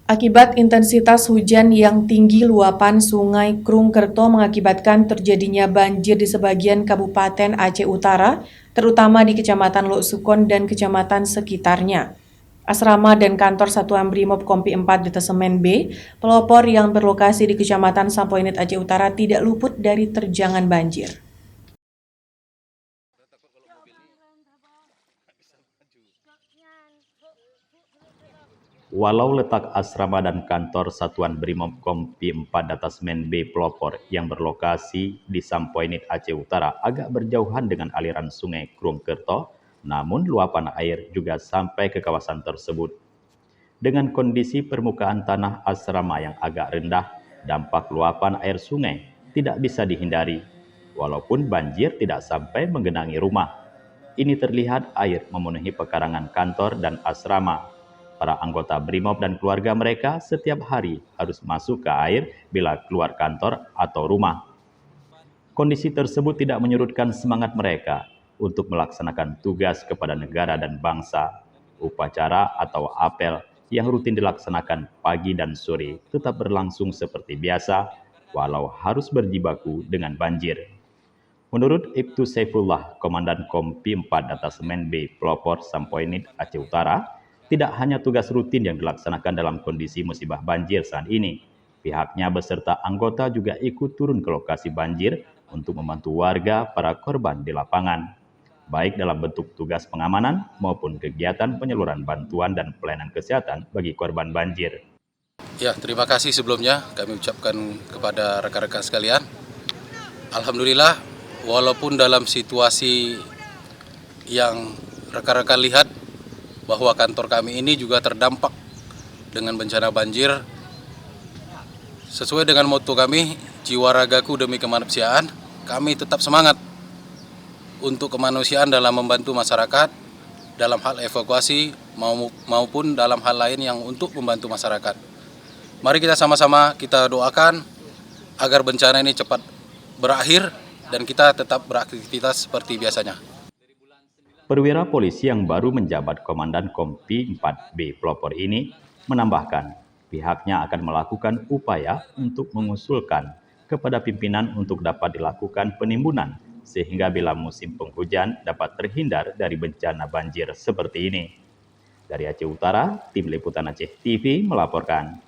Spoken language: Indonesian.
Akibat intensitas hujan yang tinggi, luapan Sungai Krungkerto mengakibatkan terjadinya banjir di sebagian Kabupaten Aceh Utara, terutama di Kecamatan Lok Sukon dan kecamatan sekitarnya. Asrama dan kantor Satuan Brimob Kompi 4 Detasemen B, pelopor yang berlokasi di Kecamatan Sampoinit Aceh Utara tidak luput dari terjangan banjir. Walau letak asrama dan kantor Satuan Brimob Kompi 4 Detasemen B Pelopor yang berlokasi di Sampoinit Aceh Utara agak berjauhan dengan aliran Sungai Krungkerto, namun luapan air juga sampai ke kawasan tersebut. Dengan kondisi permukaan tanah asrama yang agak rendah, dampak luapan air sungai tidak bisa dihindari. Walaupun banjir tidak sampai menggenangi rumah, ini terlihat air memenuhi pekarangan kantor dan asrama. Para anggota Brimob dan keluarga mereka setiap hari harus masuk ke air bila keluar kantor atau rumah. Kondisi tersebut tidak menyurutkan semangat mereka untuk melaksanakan tugas kepada negara dan bangsa. Upacara atau apel yang rutin dilaksanakan pagi dan sore tetap berlangsung seperti biasa, walau harus berjibaku dengan banjir. Menurut Ibtu Saifullah, Komandan Kompi 4 Detasemen B Pelopor Sampoinit Aceh Utara, tidak hanya tugas rutin yang dilaksanakan dalam kondisi musibah banjir saat ini. Pihaknya beserta anggota juga ikut turun ke lokasi banjir untuk membantu warga para korban di lapangan, baik dalam bentuk tugas pengamanan maupun kegiatan penyaluran bantuan dan pelayanan kesehatan bagi korban banjir. Ya, terima kasih sebelumnya kami ucapkan kepada rekan-rekan sekalian. Alhamdulillah, walaupun dalam situasi yang rekan-rekan lihat bahwa kantor kami ini juga terdampak dengan bencana banjir, sesuai dengan moto kami, jiwa ragaku demi kemanusiaan, kami tetap semangat untuk kemanusiaan dalam membantu masyarakat, dalam hal evakuasi maupun dalam hal lain yang untuk membantu masyarakat. Mari kita sama-sama kita doakan agar bencana ini cepat berakhir dan kita tetap beraktivitas seperti biasanya. Perwira polisi yang baru menjabat Komandan Kompi 4B Pelopor ini menambahkan pihaknya akan melakukan upaya untuk mengusulkan kepada pimpinan untuk dapat dilakukan penimbunan sehingga bila musim penghujan dapat terhindar dari bencana banjir seperti ini. Dari Aceh Utara, Tim Liputan Aceh TV melaporkan.